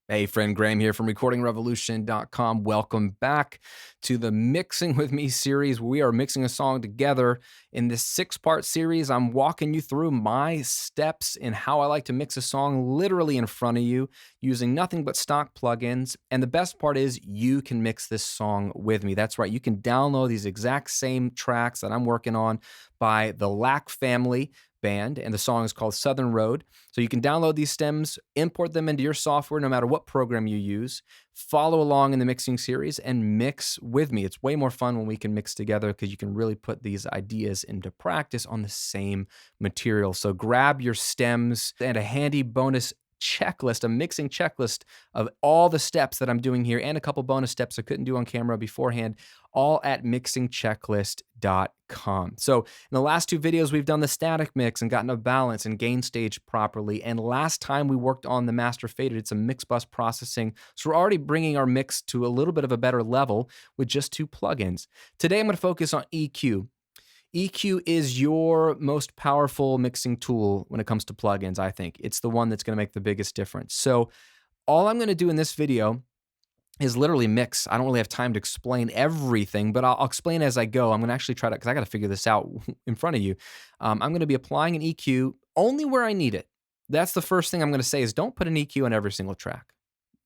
Hey, friend, Graham here from recordingrevolution.com. Welcome back to the Mixing with Me series. We are mixing a song together. In this 6-part series, I'm walking you through my steps in how I like to mix a song literally in front of you using nothing but stock plugins. And the best part is you can mix this song with me. That's right. You can download these exact same tracks that I'm working on by the Lack family band, and the song is called Southern Road. So you can download these stems, import them into your software no matter what program you use, follow along in the mixing series, and mix with me. It's way more fun when we can mix together because you can really put these ideas into practice on the same material. So grab your stems and a handy bonus checklist, a mixing checklist of all the steps that I'm doing here and a couple bonus steps I couldn't do on camera beforehand, all at mixingchecklist.com. So in the last 2 videos, we've done the static mix and gotten a balance and gain stage properly. And last time we worked on the master fader, did some mix bus processing. So we're already bringing our mix to a little bit of a better level with just 2 plugins. Today, I'm going to focus on EQ. EQ is your most powerful mixing tool when it comes to plugins, I think. It's the one that's going to make the biggest difference. So all I'm going to do in this video is literally mix. I don't really have time to explain everything, but I'll explain as I go. I'm going to actually try to, because I got to figure this out in front of you. I'm going to be applying an EQ only where I need it. That's the first thing I'm going to say is don't put an EQ on every single track,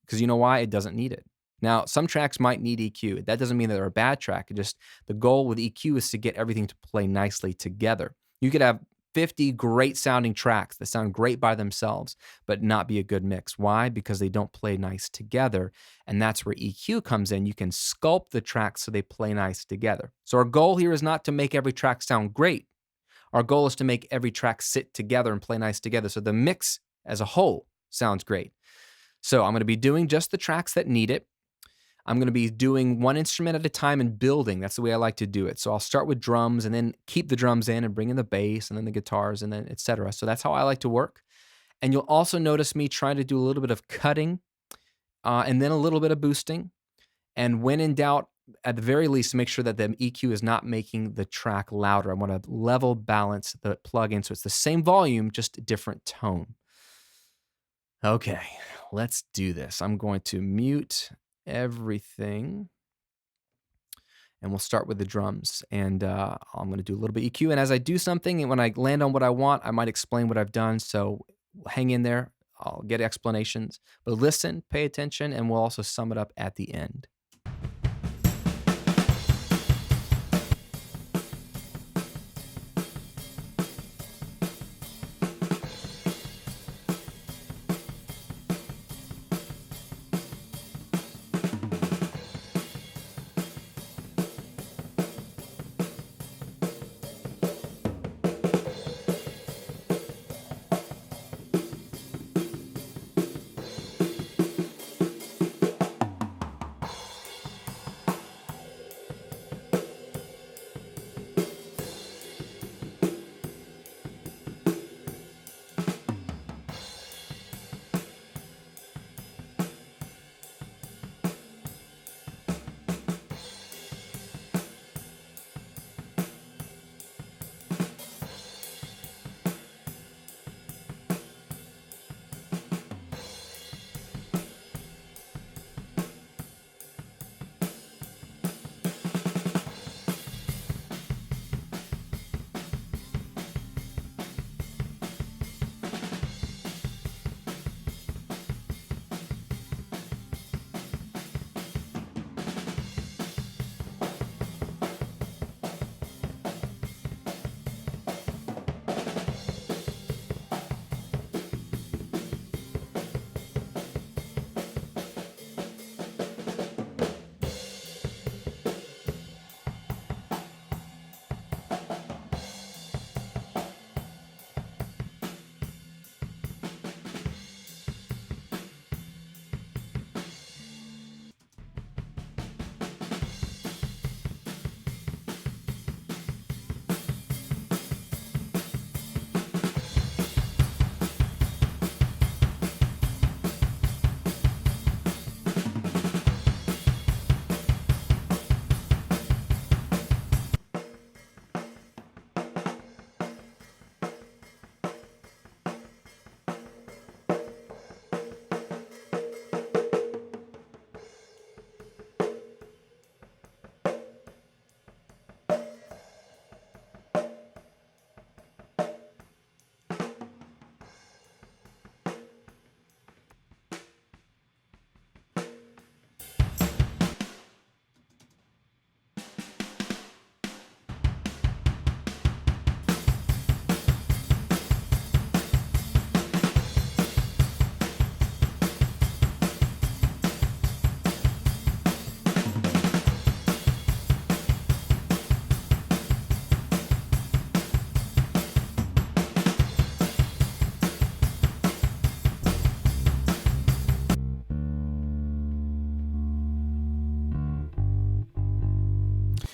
because you know why? It doesn't need it. Now, some tracks might need EQ. That doesn't mean that they're a bad track. It just, the goal with EQ is to get everything to play nicely together. You could have 50 great sounding tracks that sound great by themselves, but not be a good mix. Why? Because they don't play nice together. And that's where EQ comes in. You can sculpt the tracks so they play nice together. So our goal here is not to make every track sound great. Our goal is to make every track sit together and play nice together. So the mix as a whole sounds great. So I'm going to be doing just the tracks that need it. I'm going to be doing one instrument at a time and building. That's the way I like to do it. So I'll start with drums and then keep the drums in and bring in the bass and then the guitars and then etc. So that's how I like to work. And you'll also notice me trying to do a little bit of cutting and then a little bit of boosting. And when in doubt, at the very least, make sure that the EQ is not making the track louder. I want to level balance the plugin so it's the same volume, just a different tone. Okay, let's do this. I'm going to mute everything and we'll start with the drums, and I'm going to do a little bit EQ, and as I do something and when I land on what I want, I might explain what I've done, so hang in there. I'll get explanations, but listen, pay attention, and we'll also sum it up at the end.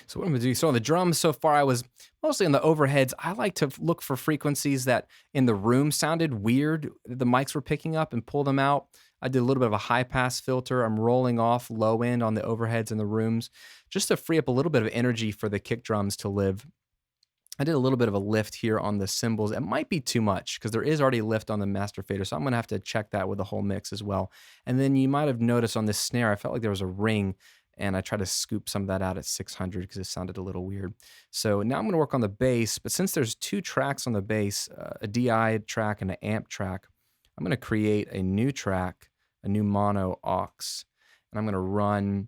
So what I'm gonna do, so on the drums so far, I was mostly on the overheads. I like to look for frequencies that in the room sounded weird, the mics were picking up, and pull them out. I did a little bit of a high pass filter. I'm rolling off low end on the overheads in the rooms just to free up a little bit of energy for the kick drums to live. I did a little bit of a lift here on the cymbals. It might be too much because there is already a lift on the master fader, so I'm gonna have to check that with the whole mix as well. And then you might have noticed on this snare, I felt like there was a ring, and I tried to scoop some of that out at 600 because it sounded a little weird. So now I'm gonna work on the bass, but since there's two tracks on the bass, a DI track and an amp track, I'm gonna create a new track, a new mono aux, and I'm gonna run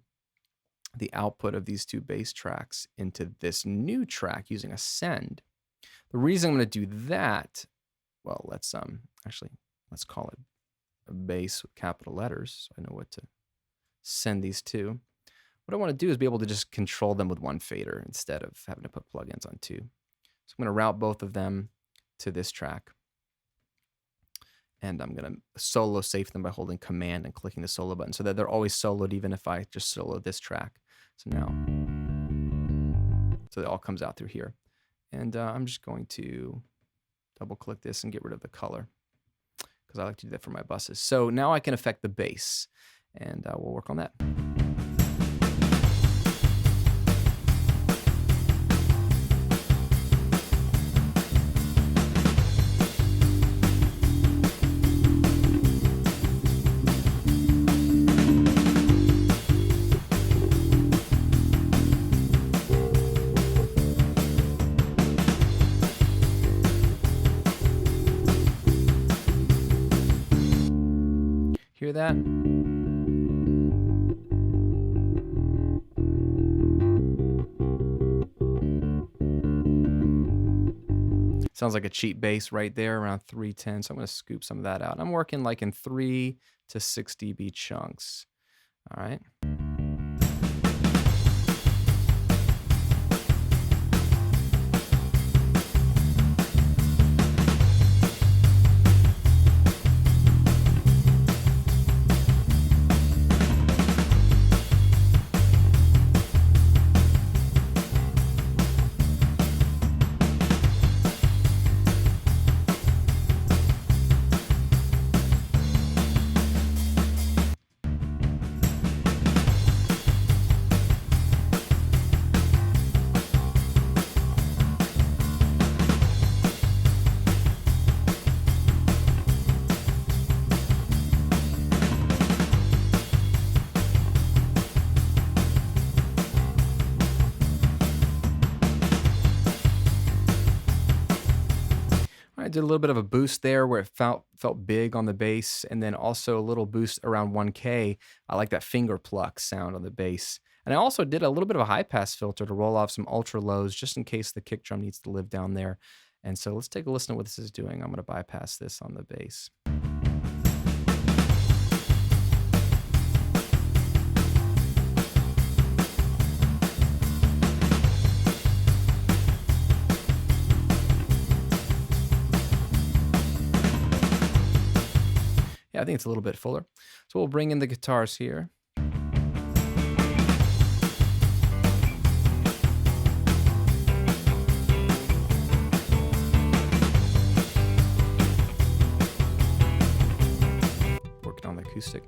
the output of these two bass tracks into this new track using a send. The reason I'm going to do that, well, let's call it a bass with capital letters so I know what to send these to. What I want to do is be able to just control them with one fader instead of having to put plugins on two. So I'm going to route both of them to this track. And I'm going to solo safe them by holding Command and clicking the solo button so that they're always soloed even if I just solo this track. So now, so it all comes out through here. And I'm just going to double click this and get rid of the color because I like to do that for my buses. So now I can affect the bass, and we'll work on that. Hear that? Sounds like a cheap bass right there, around 310. So I'm going to scoop some of that out. I'm working like in 3 to 6 dB chunks. All right. I did a little bit of a boost there where it felt big on the bass, and then also a little boost around 1K. I like that finger pluck sound on the bass. And I also did a little bit of a high pass filter to roll off some ultra lows just in case the kick drum needs to live down there. And so let's take a listen to what this is doing. I'm going to bypass this on the bass. I think it's a little bit fuller. So we'll bring in the guitars here. Working on the acoustic.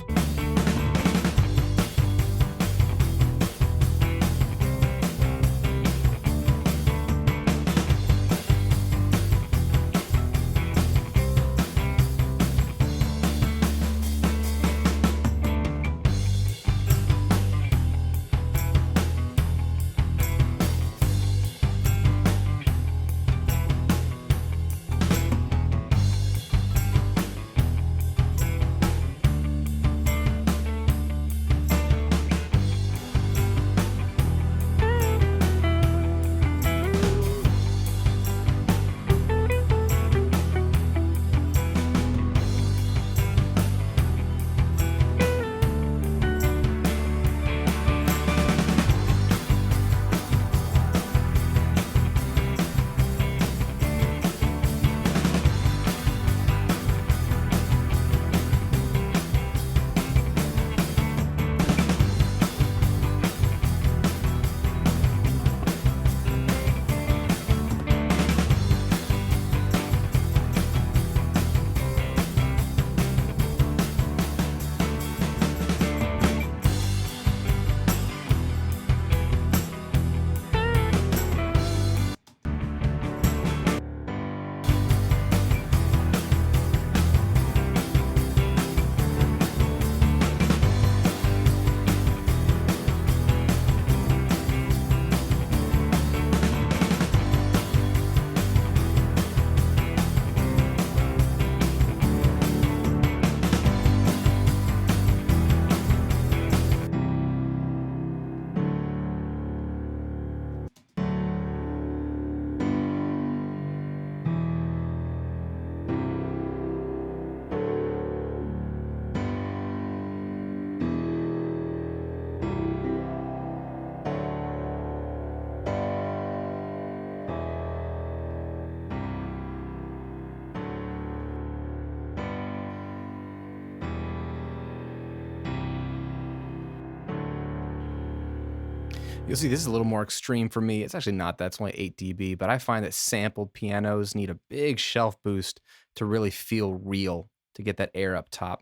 You'll see this is a little more extreme for me. It's actually not that, it's only 8 dB, but I find that sampled pianos need a big shelf boost to really feel real, to get that air up top.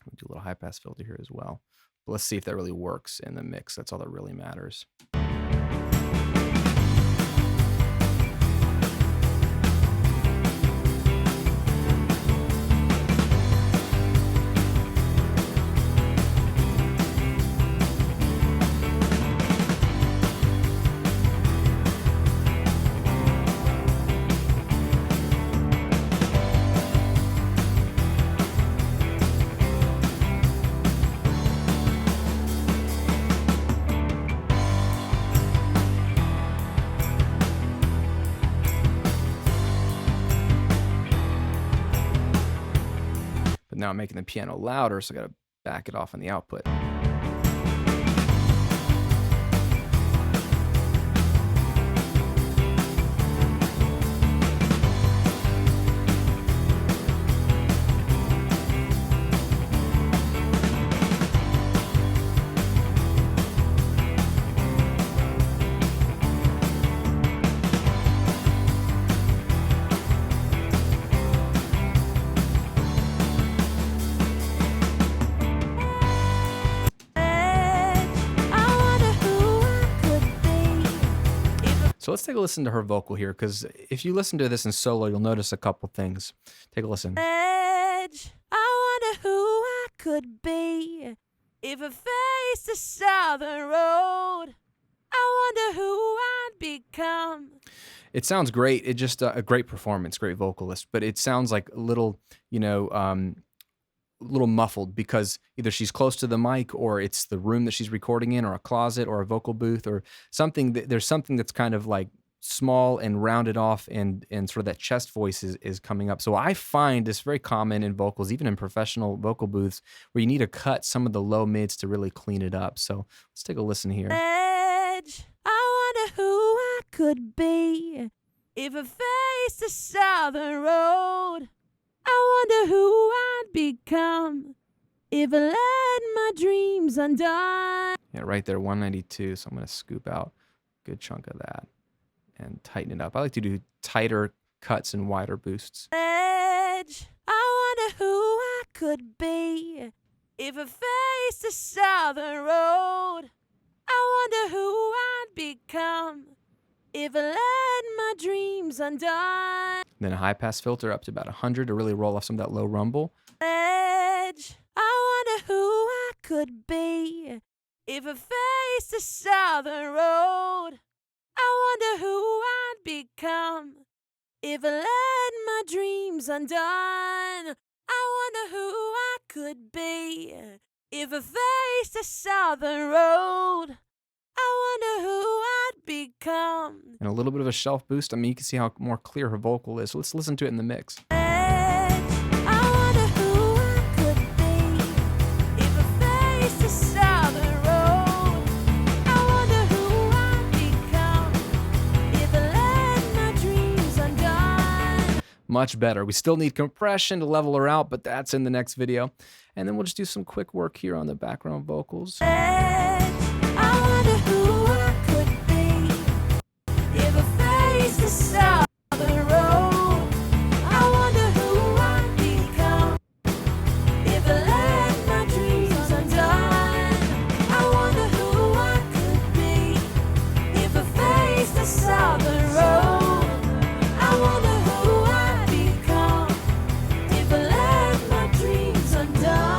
We'll do a little high pass filter here as well. But let's see if that really works in the mix. That's all that really matters. But now I'm making the piano louder, so I gotta back it off on the output. So let's take a listen to her vocal here, because if you listen to this in solo, you'll notice a couple things. Take a listen. Edge, I wonder who I could be if I faced the southern road. I wonder who I'd become. It sounds great. It just a great performance, great vocalist, but it sounds like a little, little muffled, because either she's close to the mic, or it's the room that she's recording in, or a closet, or a vocal booth, or something. There's something that's kind of like small and rounded off, and sort of that chest voice is coming up. So I find this very common in vocals, even in professional vocal booths, where you need to cut some of the low mids to really clean it up. So let's take a listen here. Edge, I wonder who I could be if I faced the southern road. I wonder who I'd become if I let my dreams undone. Yeah, right there, 192. So I'm going to scoop out a good chunk of that and tighten it up. I like to do tighter cuts and wider boosts. Edge, I wonder who I could be if I faced the southern road. I wonder who I'd become if I let my dreams undone. Then a high pass filter up to about 100 to really roll off some of that low rumble. Edge, I wonder who I could be if I faced the southern road. I wonder who I'd become if I let my dreams undone. I wonder who I could be if I faced the southern road. I wonder who I'd become. And a little bit of a shelf boost. I mean, you can see how more clear her vocal is. So let's listen to it in the mix. Edge, I wonder who I could be if I faced the southern road. I wonder who I'd become if I let my dreams undone. Much better. We still need compression to level her out, but that's in the next video. And then we'll just do some quick work here on the background vocals. Edge, I wonder who I could be if I faced the southern road. I wonder who I'd become if I let my dreams undone. I wonder who I could be if I faced the southern road. I wonder who I'd become if I let my dreams undone.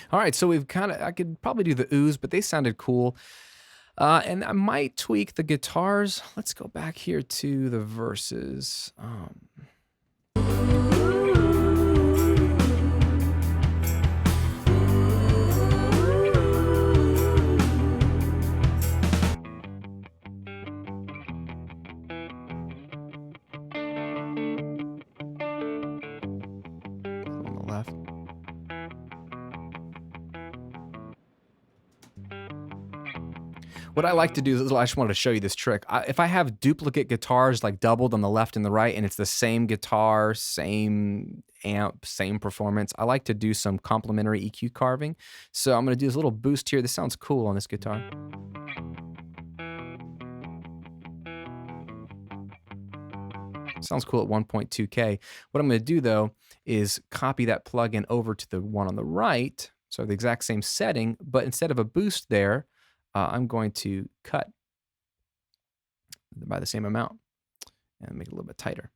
All right, so I could probably do the oohs, but they sounded cool. And I might tweak the guitars. Let's go back here to the verses. On the left. What I like to do is I just wanted to show you this trick. If I have duplicate guitars like doubled on the left and the right, and it's the same guitar, same amp, same performance, I like to do some complementary EQ carving. So I'm going to do this little boost here. This sounds cool on this guitar. Sounds cool at 1.2K. What I'm going to do though is copy that plugin over to the one on the right. So the exact same setting, but instead of a boost there, I'm going to cut by the same amount and make it a little bit tighter.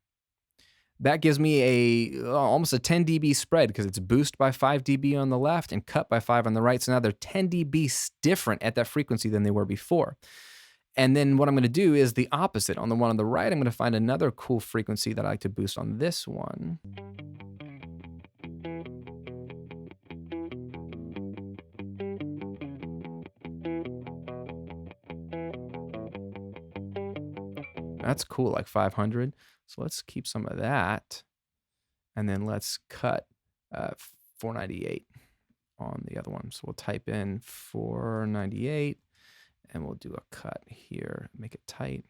That gives me almost a 10 dB spread because it's boost by 5 dB on the left and cut by 5 on the right. So now they're 10 dB different at that frequency than they were before. And then what I'm going to do is the opposite. On the one on the right, I'm going to find another cool frequency that I like to boost on this one. That's cool, like 500. So let's keep some of that. And then let's cut 498 on the other one. So we'll type in 498 and we'll do a cut here, make it tight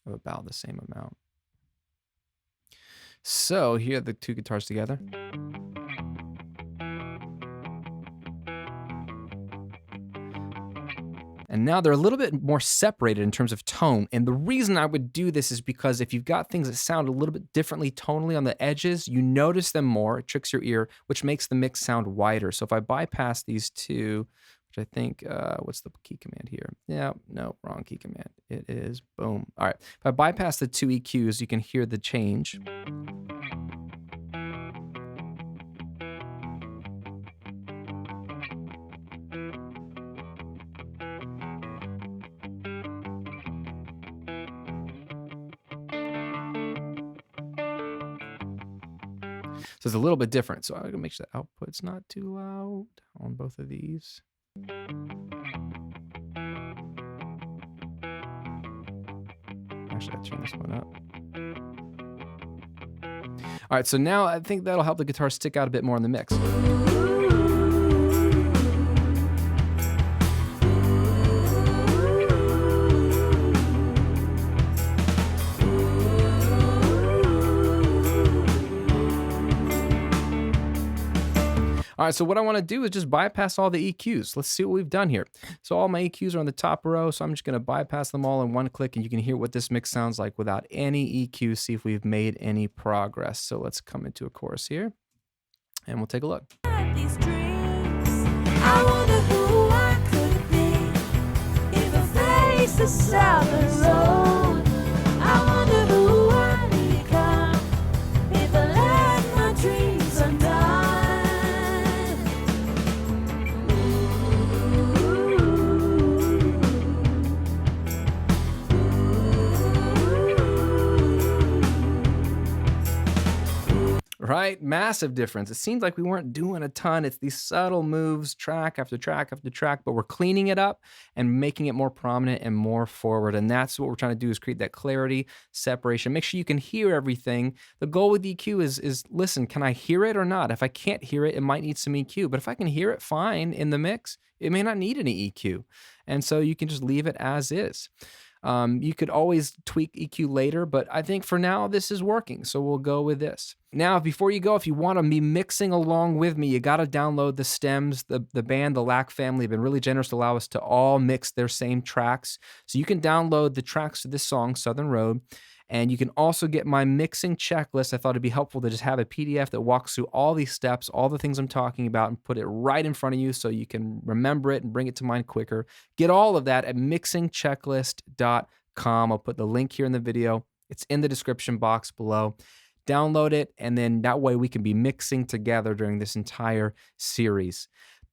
of about the same amount. So here are the two guitars together. And now they're a little bit more separated in terms of tone. And the reason I would do this is because if you've got things that sound a little bit differently tonally on the edges, you notice them more, it tricks your ear, which makes the mix sound wider. So if I bypass these two, which I think, what's the key command here? Yeah, no, wrong key command. It is boom. All right, if I bypass the two EQs, you can hear the change. So it's a little bit different. So I'm gonna make sure the output's not too loud on both of these. Actually, I'll turn this one up. All right, so now I think that'll help the guitar stick out a bit more in the mix. All right, so what I want to do is just bypass all the EQs. Let's see what we've done here. So all my EQs are on the top row, so I'm just going to bypass them all in one click, and you can hear what this mix sounds like without any EQ, see if we've made any progress. So let's come into a chorus here, and we'll take a look. These dreams, I wonder who I could be if I face the southern road. I wonder who I'd become if I let my dreams undone. Right? Massive difference. It seems like we weren't doing a ton. It's these subtle moves, track after track after track, but we're cleaning it up and making it more prominent and more forward. And that's what we're trying to do, is create that clarity, separation. Make sure you can hear everything. The goal with EQ is listen, can I hear it or not? If I can't hear it, it might need some EQ. But if I can hear it fine in the mix, it may not need any EQ. And so you can just leave it as is. You could always tweak EQ later, but I think for now this is working, so we'll go with this. Now, before you go, if you want to be mixing along with me, you got to download the stems. The band, the Lack family, have been really generous to allow us to all mix their same tracks. So you can download the tracks to this song, Southern Road, and you can also get my mixing checklist. I thought it'd be helpful to just have a PDF that walks through all these steps, all the things I'm talking about, and put it right in front of you so you can remember it and bring it to mind quicker. Get all of that at mixingchecklist.com. I'll put the link here in the video. It's in the description box below. Download it, and then that way we can be mixing together during this entire series.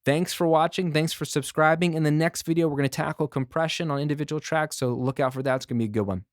Thanks for watching. Thanks for subscribing. In the next video, we're going to tackle compression on individual tracks, so look out for that. It's going to be a good one.